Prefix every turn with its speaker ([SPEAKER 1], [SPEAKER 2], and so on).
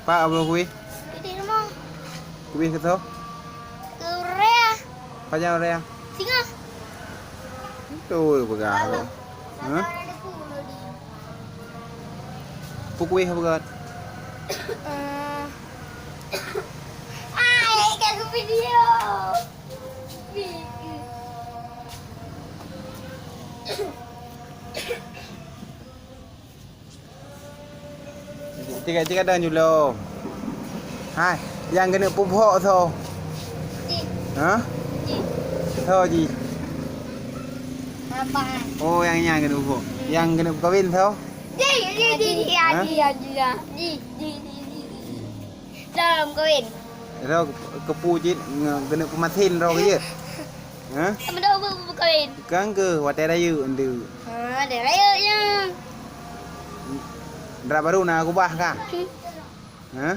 [SPEAKER 1] Pa apa kui?
[SPEAKER 2] Di rumah.
[SPEAKER 1] Kui ke tu?
[SPEAKER 2] Korea.
[SPEAKER 1] Panjang rea.
[SPEAKER 2] Singa.
[SPEAKER 1] Tu begal. Hah? Kui apa begal?
[SPEAKER 2] Ay, kayak video.
[SPEAKER 1] Tiga dah nyulo. Hai, yang kena pupuk tu. Hah? Thôi gì?
[SPEAKER 2] Apa?
[SPEAKER 1] Oh, yang kena pupuk. Yang kena kawin tu.
[SPEAKER 2] Dalam kawin.
[SPEAKER 1] Rồi kepu jit kena pematin ro ke je. Ha?
[SPEAKER 2] Sama dah kawin.
[SPEAKER 1] Kan ke watai rayu ndu.
[SPEAKER 2] Ada rayanya.
[SPEAKER 1] Ndra baru na aku bah ka. Ha?